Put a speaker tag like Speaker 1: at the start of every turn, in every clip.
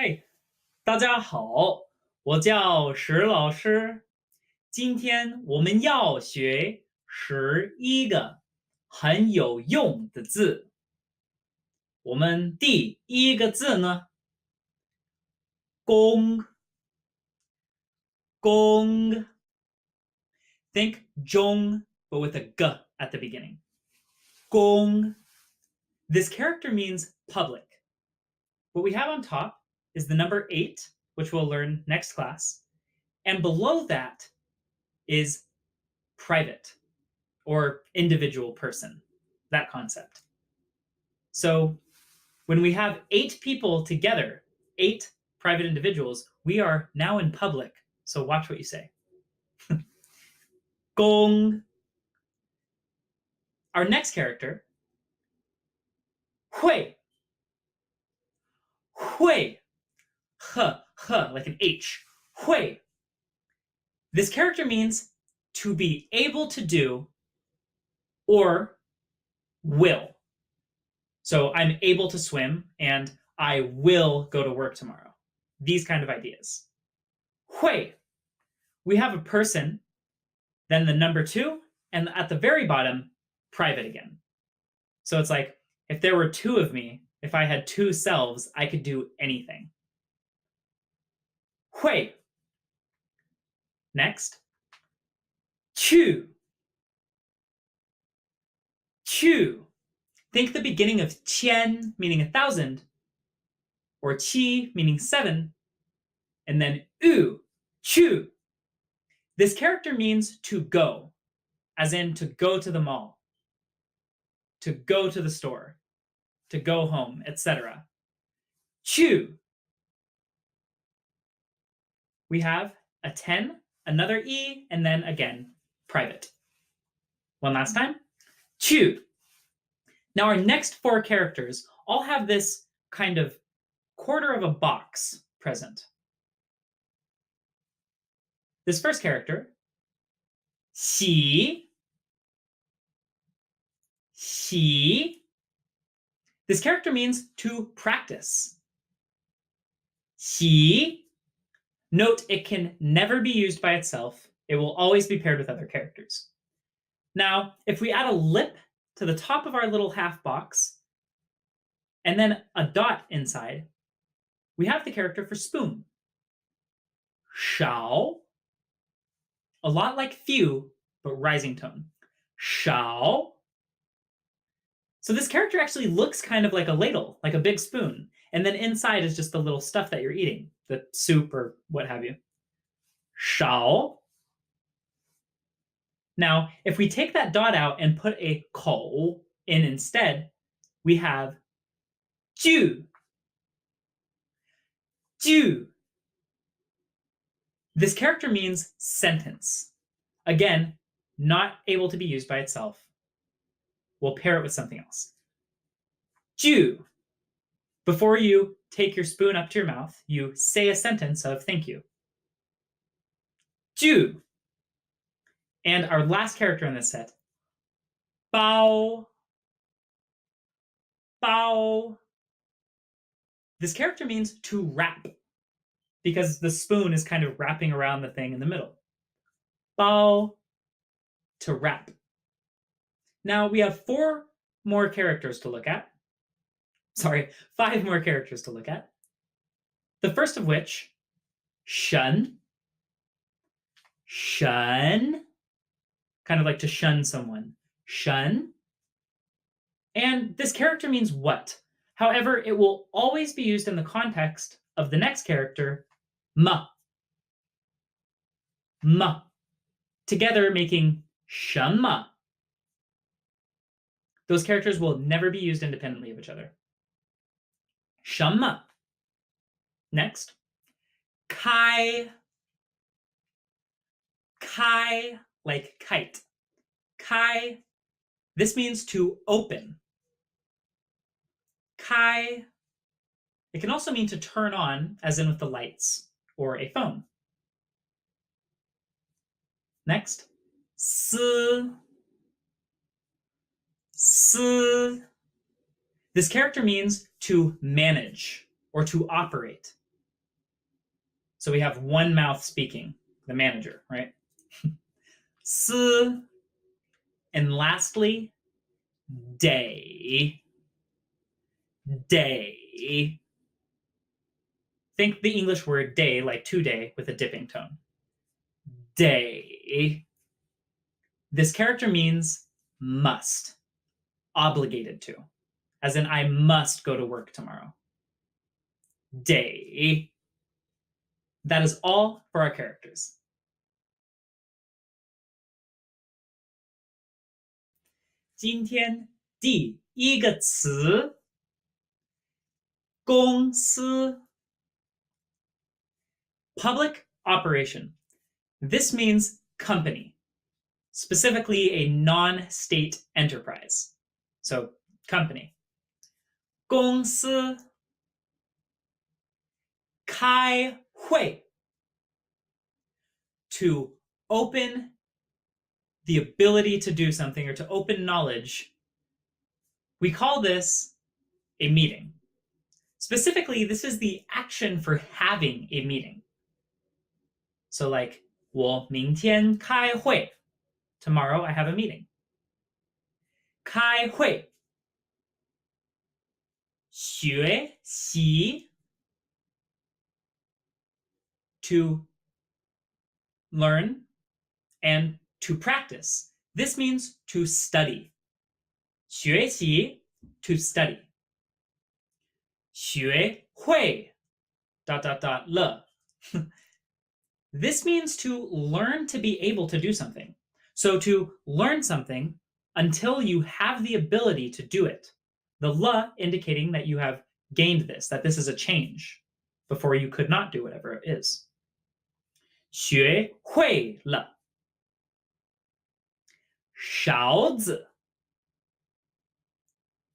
Speaker 1: 嘿，大家好，我叫石老师。今天我们要学11个很有用的字。我们第一个字呢，公，公。Think 中 but with a g at the beginning. 公. This character means public. What we have on top is the number 8, which we'll learn next class. And below that is private or individual person, that concept. So when we have 8 people together, 8 private individuals, we are now in public. So watch what you say. 公. Our next character, 会. 会. Like an H. 会. This character means to be able to do or will. So I'm able to swim and I will go to work tomorrow. These kind of ideas. 会. We have a person, then the number 2, and at the very bottom, private again. So it's like, if there were 2 of me, if I had 2 selves, I could do anything. 会. Next. 去. 去. Think the beginning of 千, meaning 1,000, or 七, meaning 7, and then u, 去. This character means to go, as in to go to the mall, to go to the store, to go home, etc. 去. We have a 10, another E, and then again, private. One last time. 去. Now our next 4 characters all have this kind of quarter of a box present. This first character, 洗. 洗. This character means to practice. 洗. Note it can never be used by itself. It will always be paired with other characters. Now, if we add a lip to the top of our little half box, and then a dot inside, we have the character for spoon. 少. A lot like few, but rising tone. 少. So this character actually looks kind of like a ladle, like a big spoon. And then inside is just the little stuff that you're eating, the soup or what have you. 少. Now, if we take that dot out and put a 口 in instead, we have 句. 句. This character means sentence. Again, not able to be used by itself. We'll pair it with something else. 句. Before you take your spoon up to your mouth, you say a sentence of thank you. 句. And our last character in this set, 包. 包. This character means to wrap, because the spoon is kind of wrapping around the thing in the middle. 包. To wrap. Now we have 5 more characters to look at. The first of which, shun. Shun. Kind of like to shun someone. Shun. And this character means what? However, it will always be used in the context of the next character, ma. Ma. Together making 什么. Those characters will never be used independently of each other. 什么. Next. 开. Kai, like kite. Kai. This means to open. Kai. It can also mean to turn on, as in with the lights, or a phone. Next. 司.司. This character means to manage or to operate. So we have one mouth speaking, the manager, right? S. And lastly, day. Day. Think the English word day like today with a dipping tone. Day. This character means must, obligated to, as in I must go to work tomorrow. Day. That is all for our characters. 今天第一个词，公司 public operation. This means company, specifically a non-state enterprise. So, company. 公司开会 to open the ability to do something or to open knowledge. We call this a meeting. Specifically, this is the action for having a meeting. So like, 我明天开会. Tomorrow I have a meeting. 开会学习 to learn and to practice. This means to study. 学习 to study. 学会 了 This means to learn to be able to do something. So to learn something until you have the ability to do it. The le indicating that you have gained this, that this is a change. Before you could not do whatever it is. 学会了勺子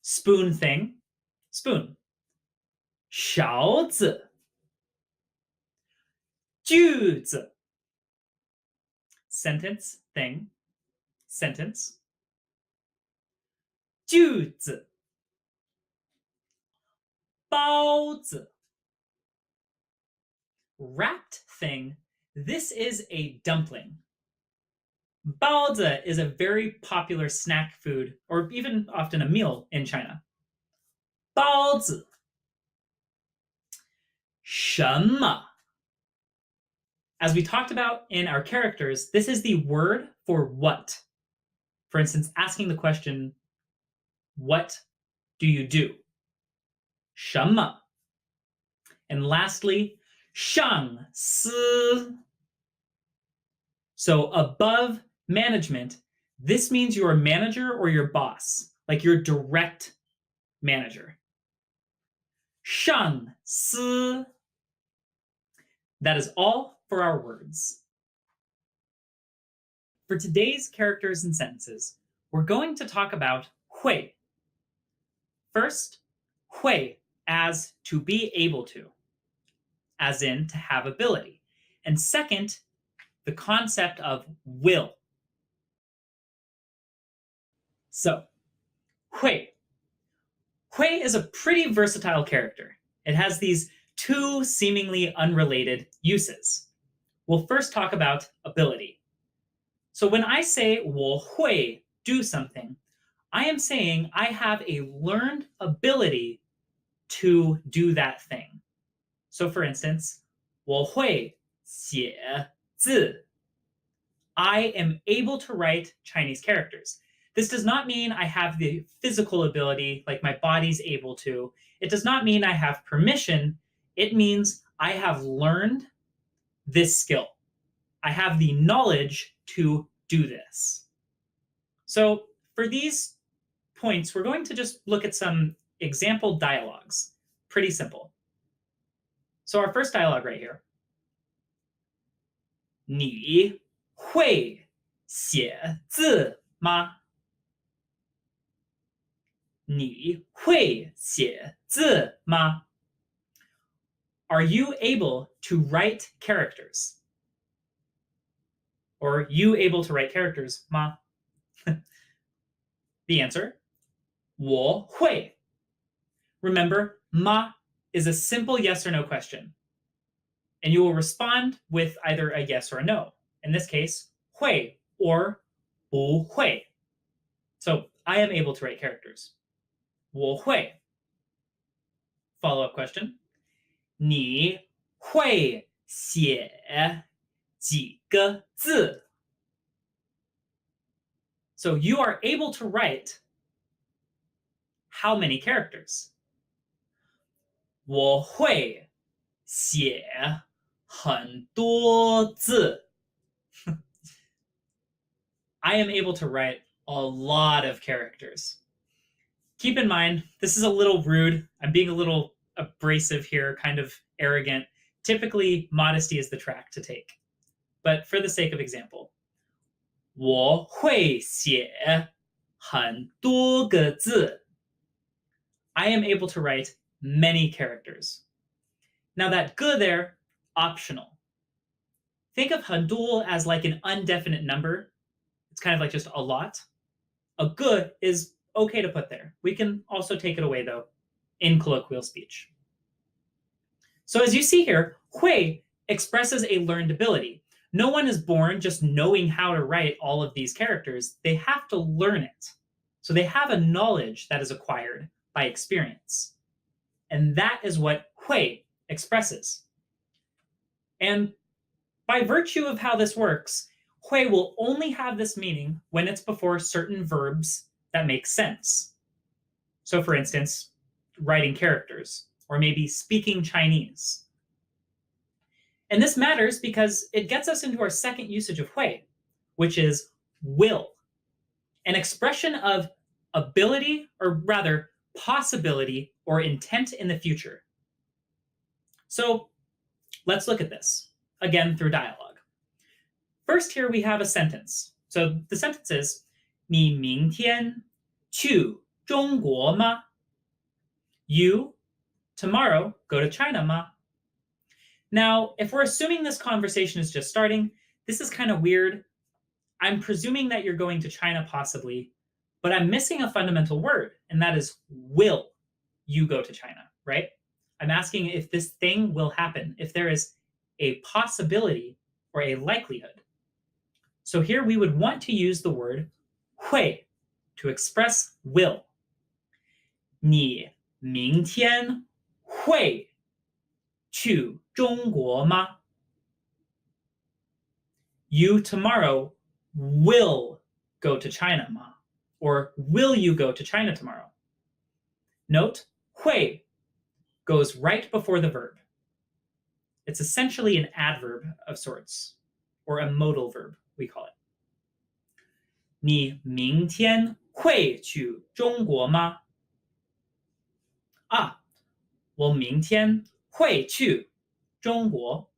Speaker 1: spoon thing, spoon. 勺子句子 sentence thing, sentence. 句子包子 wrapped thing. This is a dumpling. 包子 is a very popular snack food, or even often a meal in China. 包子什么 As we talked about in our characters, this is the word for what. For instance, asking the question, what do you do? 什么 And lastly, 上司 So above management, this means your manager or your boss, like your direct manager. 上司 That is all for our words. For today's characters and sentences, we're going to talk about 会. First, 会 as to be able to, as in to have ability. And second, the concept of will. So, 会. 会is a pretty versatile character. It has these two seemingly unrelated uses. We'll first talk about ability. So when I say 我会 do something, I am saying I have a learned ability to do that thing. So for instance, 我会写字. I am able to write Chinese characters. This does not mean I have the physical ability, like my body's able to. It does not mean I have permission. It means I have learned this skill. I have the knowledge to do this. So for these points, we're going to just look at some example dialogues. Pretty simple. So our first dialogue right here. 你会写字吗？你会写字吗？ Are you able to write characters? Or you able to write characters 吗？ The answer, 我会. Remember, 吗 is a simple yes or no question. And you will respond with either a yes or a no. In this case, 会 or 不会. So I am able to write characters. 我会. Follow-up question. 你会写几个字? So you are able to write how many characters? 我会写很多字. I am able to write a lot of characters. Keep in mind, this is a little rude. I'm being a little abrasive here, kind of arrogant. Typically, modesty is the track to take. But for the sake of example, 我会写很多个字. I am able to write many characters. Now that 个 there, optional. Think of 很多 as like an undefinite number. It's kind of like just a lot. A 个 is okay to put there. We can also take it away though in colloquial speech. So as you see here, 会 expresses a learned ability. No one is born just knowing how to write all of these characters. They have to learn it. So they have a knowledge that is acquired by experience. And that is what 会 expresses. And by virtue of how this works, 会 will only have this meaning when it's before certain verbs that make sense. So for instance, writing characters, or maybe speaking Chinese. And this matters because it gets us into our second usage of 会, which is will, an expression of ability, or rather possibility or intent in the future. So let's look at this, again through dialogue. First here we have a sentence. So the sentence is, 你明天去中国吗? You, tomorrow, go to China ma? Now, if we're assuming this conversation is just starting, this is kind of weird. I'm presuming that you're going to China possibly, but I'm missing a fundamental word, and that is will you go to China, right? I'm asking if this thing will happen, if there is a possibility or a likelihood. So here we would want to use the word 会 to express will. 你明天会去中国吗? You tomorrow will go to China ma? Or will you go to China tomorrow? Note, 会 goes right before the verb. It's essentially an adverb of sorts, or a modal verb, we call it. 你明天会去中国吗? Ah, 我明天会去中国.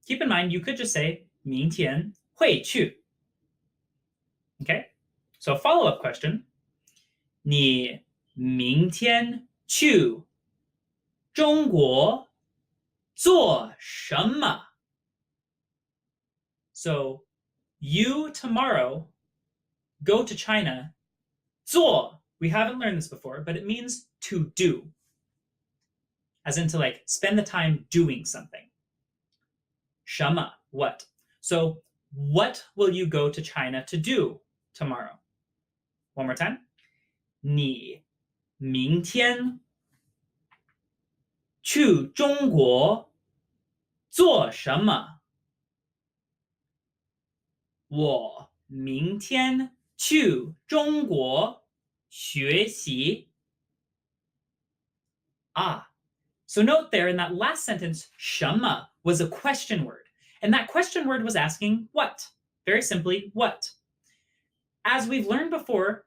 Speaker 1: Keep in mind, you could just say 明天会去. Okay, so follow-up question. 你明天去中国做什么? So you tomorrow go to China. 做, we haven't learned this before, but it means to do. As in to like spend the time doing something. 什么, what? So what will you go to China to do tomorrow? One more time. 你明天去中国做什么? 我明天去中国学习. Ah, so note there in that last sentence, 什么 was a question word. And that question word was asking what? Very simply, what? As we've learned before,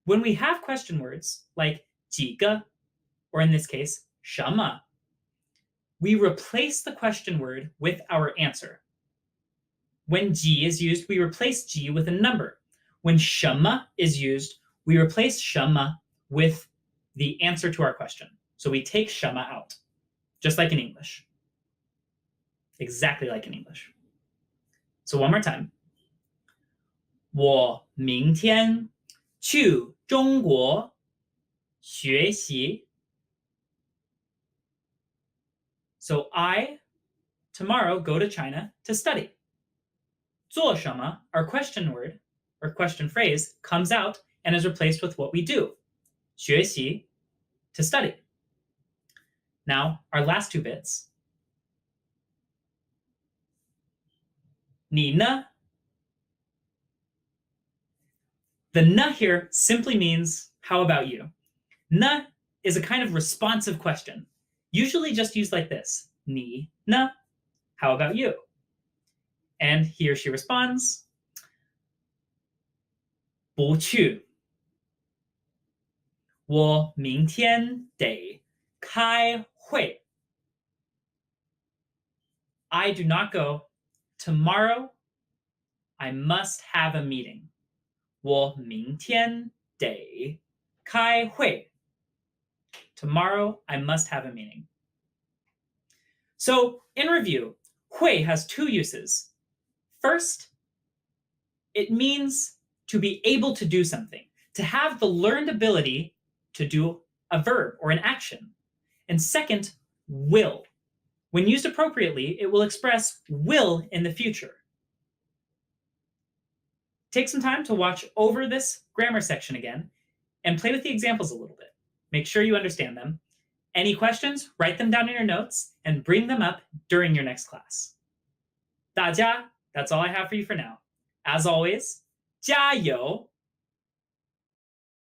Speaker 1: when we have question words like 几个, or in this case, 什么, we replace the question word with our answer. When 几 is used, we replace 几 with a number. When 什么 is used, we replace 什么 with the answer to our question. So we take 什么 out, just like in English. Exactly like in English. So one more time. 我明天去中国学习. So I tomorrow go to China to study. 做什么, our question word or question phrase, comes out and is replaced with what we do. 学习, to study. Now, our last two bits. 你呢? The na here simply means, how about you? Na is a kind of responsive question, usually just used like this. 你呢? How about you? And he or she responds, 不去. 我明天得开会. I do not go. Tomorrow, I must have a meeting. 我明天得开会. Tomorrow, I must have a meeting. So, in review, 会 has two uses. First, it means to be able to do something, to have the learned ability to do a verb or an action. And second, will. When used appropriately, it will express will in the future. Take some time to watch over this grammar section again and play with the examples a little bit. Make sure you understand them. Any questions, write them down in your notes and bring them up during your next class. 大家, that's all I have for you for now. As always, 加油!